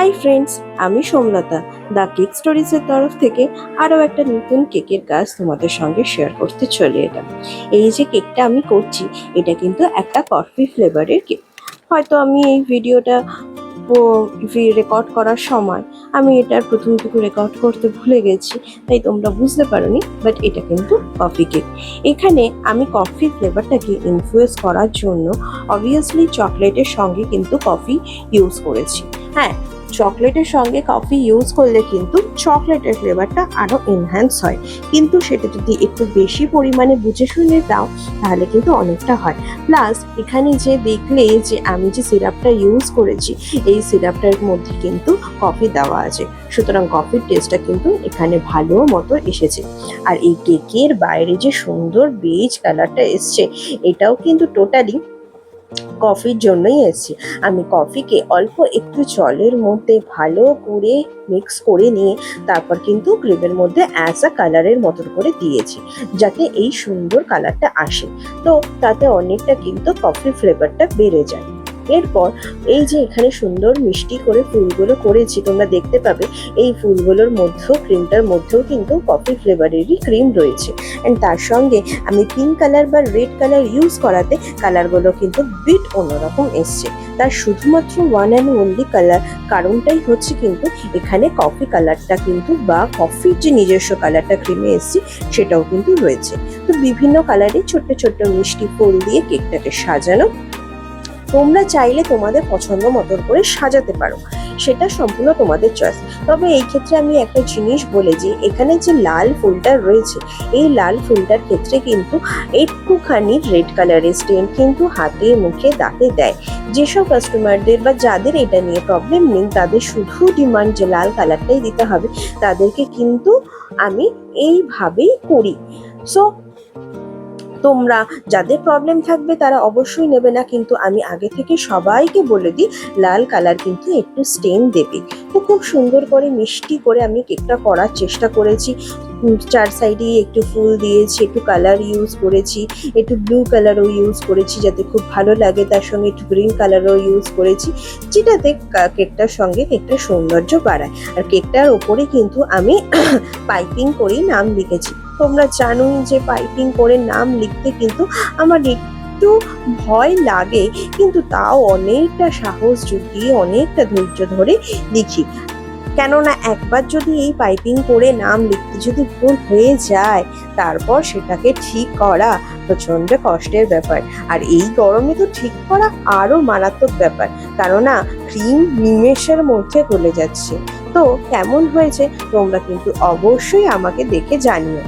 Hi friends, আমি Somlata the cake স্টোরিজের তরফ থেকে আরও একটা নতুন কেকের কাজ তোমাদের সঙ্গে শেয়ার করতে চলে এলাম। এই যে কেকটা আমি করছি, এটা কিন্তু একটা কফি ফ্লেভারের কেক। হয়তো আমি এই ভিডিওটা রেকর্ড করার সময় আমি এটার প্রথমটুকু রেকর্ড করতে ভুলে গেছি, তাই তোমরা বুঝতে পারোনি, বাট এটা কিন্তু কফি কেক। এখানে আমি কফি ফ্লেভারটাকে ইনফ্লুয়েন্স করার জন্য অবভিয়াসলি চকলেটের সঙ্গে কিন্তু কফি ইউজ করেছি। হ্যাঁ, চকলেটের সঙ্গে কফি ইউজ করলে কিন্তু চকলেটের ফ্লেভারটা আরও এনহ্যান্স হয়, কিন্তু সেটা যদি একটু বেশি পরিমাণে বুঝে শুনে দাও তাহলে কিন্তু অনেকটা হয়। প্লাস এখানে যে দেখলে যে আমি যে সিরাপটা ইউজ করেছি, এই সিরাপটার মধ্যে কিন্তু কফি দেওয়া আছে, সুতরাং কফির টেস্টটা কিন্তু এখানে ভালো মতো এসেছে। আর এই কেকের বাইরে যে সুন্দর বেজ কালারটা এসছে, এটাও কিন্তু টোটালি কফির জন্যই এসেছি। আমি কফিকে অল্প একটু জলের মধ্যে ভালো করে মিক্স করে নিয়ে তারপর কিন্তু ক্রিমের মধ্যে অ্যাজ আ কালারের মতন করে দিয়েছি, যাতে এই সুন্দর কালারটা আসে। তো তাতে অনেকটা কিন্তু কফি ফ্লেভারটা বেড়ে যায়। এরপর এই যে এখানে সুন্দর মিষ্টি করে ফুলগুলো করেছি, তোমরা দেখতে পাবে এই ফুলগুলোর মধ্যেও, ক্রিমটার মধ্যেও কিন্তু কফি ফ্লেভারেরই ক্রিম রয়েছে। অ্যান্ড তার সঙ্গে আমি পিঙ্ক কালার বা রেড কালার ইউজ করাতে কালারগুলো কিন্তু বিট অন্যরকম এসছে। তার শুধুমাত্র ওয়ান অ্যান্ড অনলি কালার কারণটাই হচ্ছে কিন্তু এখানে কফি কালারটা কিন্তু বা কফির যে নিজস্ব কালারটা ক্রিমে এসছে সেটাও কিন্তু রয়েছে। তো বিভিন্ন কালারে ছোট্ট ছোট্ট মিষ্টি ফুল দিয়ে কেকটাকে সাজানো। তোমরা চাইলে তোমাদের পছন্দ মতো করে সাজাতে পারো, সেটা সম্পূর্ণ তোমাদের চয়েস। তবে এই ক্ষেত্রে আমি একটা জিনিস বলে যে এখানে যে লাল ফুলটা রয়েছে, এই লাল ফুলটার ক্ষেত্রে কিন্তু একটুখানি রেড কালারের স্টেন কিন্তু হাতে মুখে দাঁতে দেয়। যেসব কাস্টমারদের বা যাদের এটা নিয়ে প্রবলেম নেই, তাদের শুধু ডিমান্ড যে লাল কালারটাই দিতে হবে, তাদেরকে কিন্তু আমি এইভাবেই করি। সো তোমরা যাদের প্রবলেম থাকবে তারা অবশ্যই নেবে না, কিন্তু আমি আগে থেকে সবাইকে বলে দিই লাল কালার কিন্তু একটু স্টেন দেবে। তো খুব সুন্দর করে মিষ্টি করে আমি কেকটা করার চেষ্টা করেছি। চার সাইডে একটু ফুল দিয়েছি, একটু কালার ইউজ করেছি, একটু ব্লু কালারও ইউজ করেছি যাতে খুব ভালো লাগে, তার সঙ্গে একটু গ্রিন কালারও ইউজ করেছি, যেটাতে কেকটার সঙ্গে কেকটার সৌন্দর্য বাড়ায়। আর কেকটার ওপরে কিন্তু আমি পাইপিং করেই নাম লিখেছি। তোমরা জানোই যে পাইপিং করে নাম লিখতে কিন্তু আমার একটু ভয় লাগে, কিন্তু তাও অনেকটা সাহস জুগিয়ে অনেকটা ধৈর্য ধরে লিখি। কেননা একবার যদি এই পাইপিং করে নাম লিখতে যদি ভুল হয়ে যায়, তারপর সেটাকে ঠিক করা প্রচণ্ড কষ্টের ব্যাপার। আর এই গরমে তো ঠিক করা আরও মারাত্মক ব্যাপার, কেননা ক্রিম নিমেষের মধ্যে গলে যাচ্ছে। তো কেমন হয়েছে তোমরা কিন্তু অবশ্যই আমাকে দেখে জানিও।